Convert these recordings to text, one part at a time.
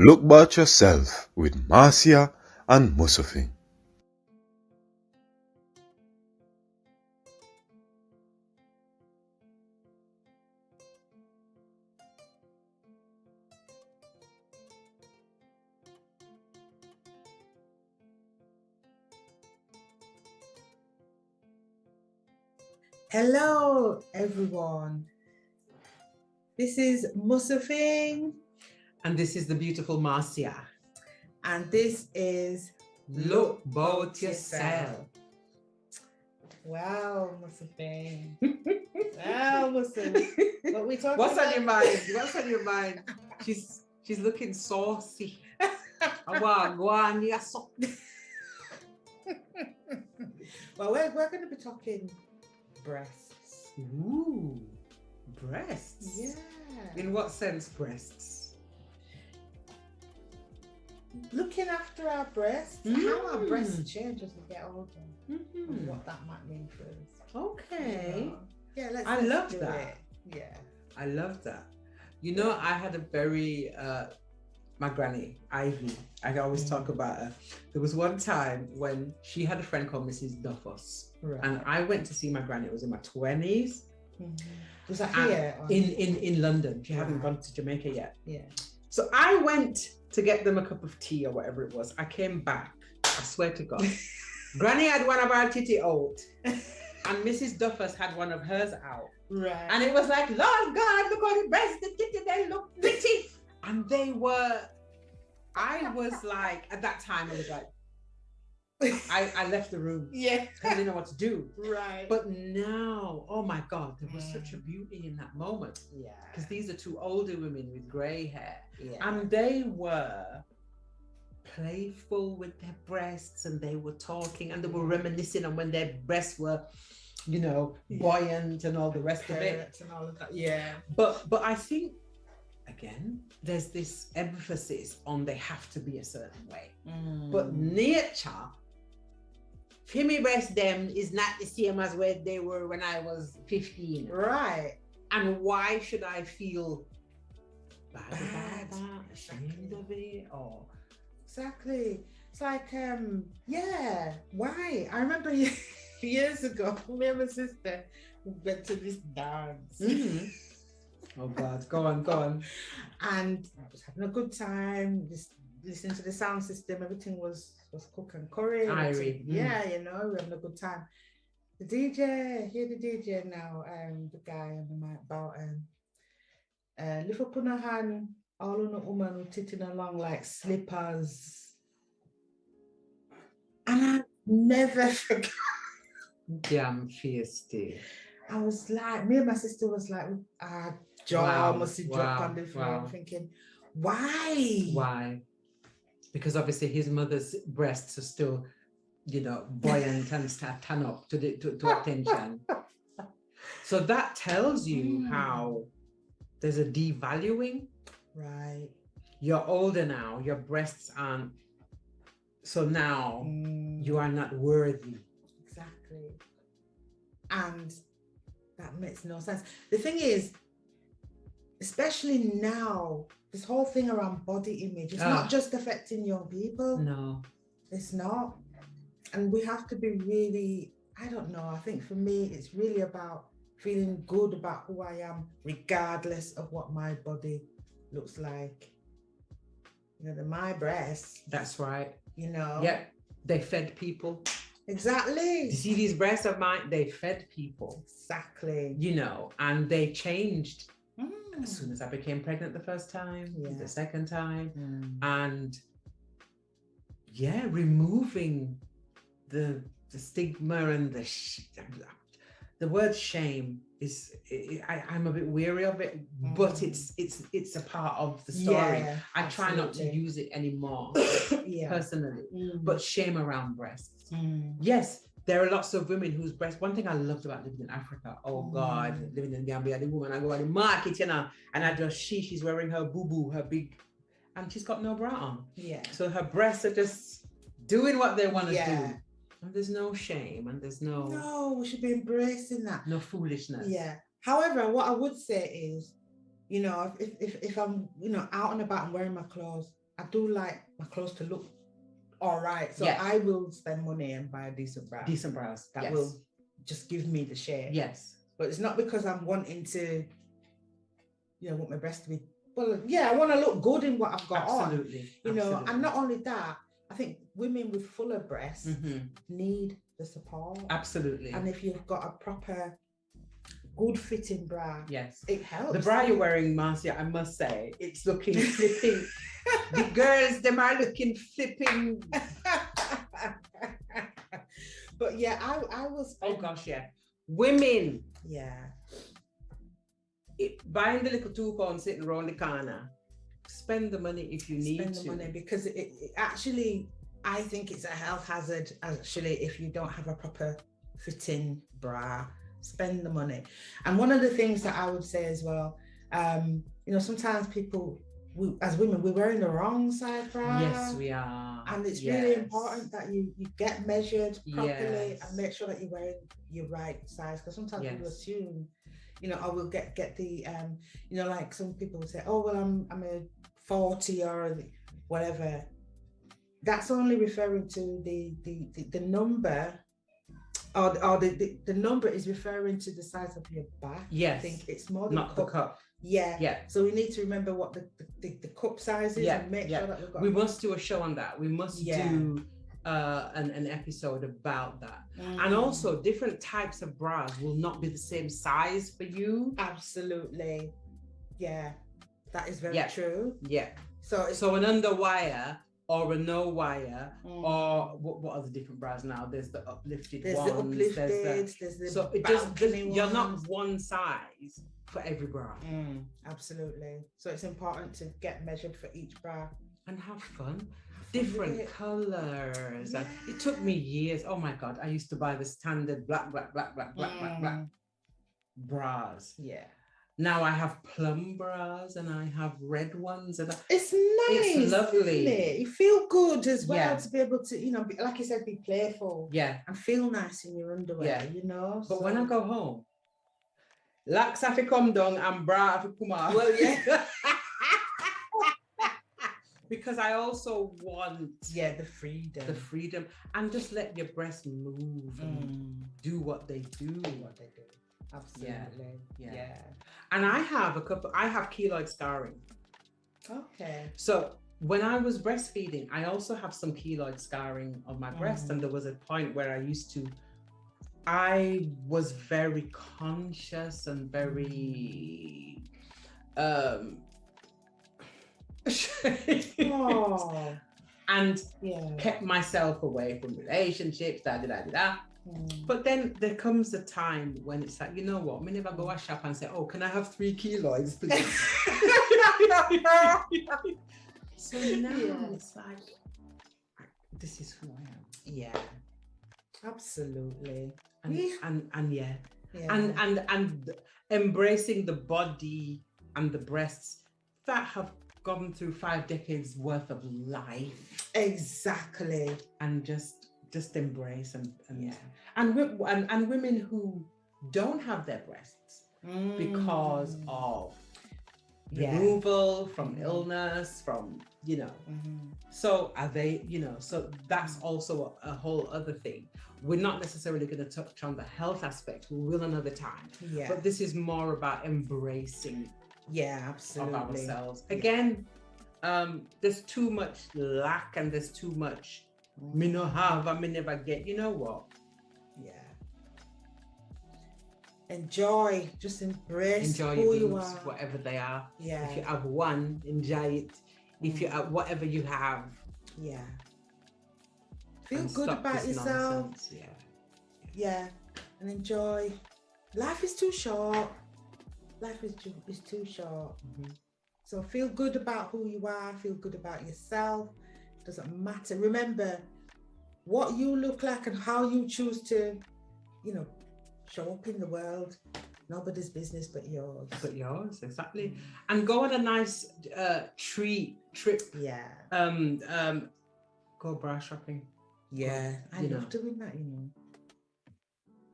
Look Bout Yourself with Marcia and Musufing. Hello, everyone. This is Musufing, And this is the beautiful Marcia. and this is Look Bout Yourself. Wow, Musufing. Wow, Musufing. What we talking What's about? on your mind? What's on your mind? She's looking saucy. Well, we're going to be talking breasts. Ooh, breasts. Yeah. In what sense, breasts? Looking after our breasts, how our breasts change as we get older, and what that might mean for us. Okay. Yeah, let's love do that. it. Yeah. I love that. You know, I had a very my granny, Ivy, I always talk about her. There was one time when she had a friend called Mrs. Duffus. Right. And I went to see my granny. It was in my 20s. Was that here? In London. She hadn't gone to Jamaica yet. Yeah. So I went to get them a cup of tea or whatever it was. I came back. I swear to God. Granny had one of our titty out. And Mrs. Duffus had one of hers out. Right. And it was like, Lord God, look at the breasts, the titty, they look pretty. And I was like, at that time, I was like, I left the room. Yeah. I didn't know what to do. Right. But now, oh my God, there was such a beauty in that moment. Yeah. Because these are two older women with grey hair. Yeah. And they were playful with their breasts, and they were talking, and they were reminiscing on when their breasts were, you know, buoyant and all the rest of it. And all of that. Yeah. But I think, again, there's this emphasis on they have to be a certain way. But nature, for me, breast them is not the same as where they were when I was 15. Right. And why should I feel bad about that, ashamed of it, or Exactly. It's like, yeah, why? I remember years ago, me and my sister went to this dance. Oh God, go on. And I was having a good time, just listening to the sound system, everything was cook and curry. Irie. Yeah, you know, we're having a good time. The DJ now, the guy on the mic about little punahan, all on a woman who titting along like slippers. And I never forgot. Damn feisty. I was like, me and my sister was like, jaw must have dropped on the floor. Wow. I'm thinking, why? Why? Because obviously his mother's breasts are still, you know, buoyant and turn up to attention. So that tells you how there's a devaluing. Right. You're older now, your breasts aren't, so now you are not worthy. Exactly. And that makes no sense. The thing is, especially now, this whole thing around body image, it's not just affecting young people. No. It's not. And we have to be really, I don't know, I think for me, it's really about feeling good about who I am, regardless of what my body looks like. You know, they're my breasts. That's right. You know? Yeah, they fed people. Exactly. You see these breasts of mine, they fed people. Exactly. You know, and they changed as soon as I became pregnant the first time, the second time. And yeah, removing the stigma and the word shame is, I'm a bit weary of it, but it's a part of the story. Yeah, I try not to use it anymore personally, but shame around breasts. Yes, there are lots of women whose breasts, one thing I loved about living in Africa, oh God, living in Gambia, the woman, I go to the market, you know, and I just, she's wearing her boo-boo, her big, and she's got no bra on. Yeah. So her breasts are just doing what they want to do. And there's no shame, and there's no, we should be embracing that. No foolishness. Yeah. However, what I would say is, you know, if I'm, you know, out and about and wearing my clothes, I do like my clothes to look all right. So Yes. I will spend money and buy a decent bra. Decent bras. That yes. will just give me the shape. Yes. But it's not because I'm wanting to, want my breast to be, well, yeah, I want to look good in what I've got Absolutely. on. Absolutely. And not only that, I think women with fuller breasts Mm-hmm. need the support. Absolutely. And if you've got a proper, good fitting bra, yes, it helps. The bra you're wearing, Marcia, I must say, it's looking flipping. The girls, them are looking flipping. But yeah, I was. Oh gosh, yeah. Women. Yeah. Buying the little £2 sitting around the corner. Spend the money if you need to. Spend the money, because it actually, I think it's a health hazard actually if you don't have a proper fitting bra. Spend the money. And one of the things that I would say as well, sometimes people, as women, we're wearing the wrong size bra. Yes, we are. And it's really important that you get measured properly and make sure that you're wearing your right size, because sometimes people assume, I will get the like some people will say, oh well, I'm a 40 or whatever. That's only referring to the number, or the number is referring to the size of your back. Yes. I think it's more than not the cup. Yeah. Yeah. So we need to remember what the cup size is and make sure that we've got. We must do a show on that. We must do an episode about that. And also, different types of bras will not be the same size for you. Absolutely. Yeah. That is very true. Yeah. So an underwire or a no wire, or what are the different bras now? There's the uplifted ones. The uplifted, there's the so it just you're not one size for every bra. Absolutely. So it's important to get measured for each bra and have fun. Different colors. Yeah. It took me years. Oh my God, I used to buy the standard black bras. Yeah. Now I have plum bras and I have red ones, and it's nice. It's lovely. Isn't it? You feel good as well to be able to, like you said, be playful. Yeah. And feel nice in your underwear. Yeah. But when I go home, locks have to come down and bra have to come out. Well, yeah. Because I also want the freedom, and just let your breasts move and do what they do. Absolutely. Yeah. And I have keloid scarring. Okay. So when I was breastfeeding, I also have some keloid scarring on my breast, and there was a point where I was very conscious and very and kept myself away from relationships, But then there comes a time when it's like, you know what, me never go a shop and say, oh, can I have 3 keloids, please? So now it's like, this is who I am. Yeah, absolutely. And embracing the body and the breasts that have gone through 5 decades worth of life. Exactly. And just embrace and women who don't have their breasts because of removal, from illness, from so are they, so that's also a whole other thing. We're not necessarily going to touch on the health aspect, we will another time, but this is more about embracing absolutely of ourselves. Again, there's too much lack and there's too much me no have and me never get. You know what? Enjoy, just embrace who you are, whatever they are. If you have one, enjoy it. If you have whatever you have, feel good about yourself. And enjoy. Life is too short. Life is too short. So feel good about who you are, feel good about yourself. It doesn't matter. Remember, what you look like and how you choose to, show up in the world, nobody's business but yours. But yours, exactly. And go on a nice trip. Go bra shopping. I love doing that,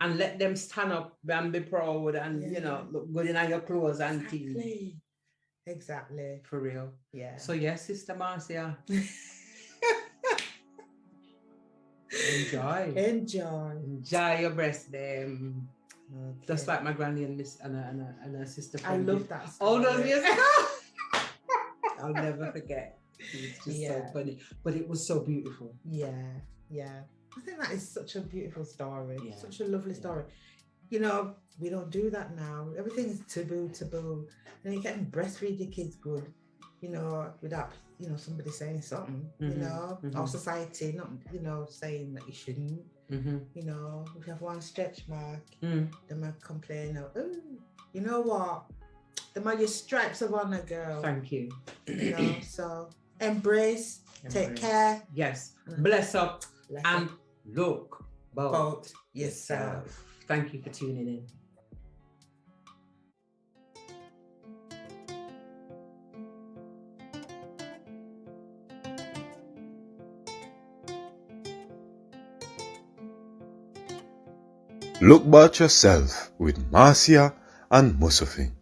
And let them stand up and be proud and look good in your clothes and things. Exactly. For real. Yeah. So yes, Sister Marcia, enjoy. Enjoy your breast them. Okay. Just like my granny and Miss and her sister. I love that All those story. years ago. I'll never forget. It's just so funny. But it was so beautiful. Yeah. I think that is such a beautiful story. Yeah. Such a lovely story. You know, we don't do that now. Everything's taboo. And you can breastfeed your kids good, you know, without, you know, somebody saying something, you know, or society not, you know, saying that you shouldn't. You know, if you have one stretch mark, they might complain, oh, you know what? They might your stripes of honor, girl. Thank you. You know, so embrace. Take care. Yes. Bless up and look Bout yourself. Thank you for tuning in. Look Bout Yourself with Marcia and Musufing.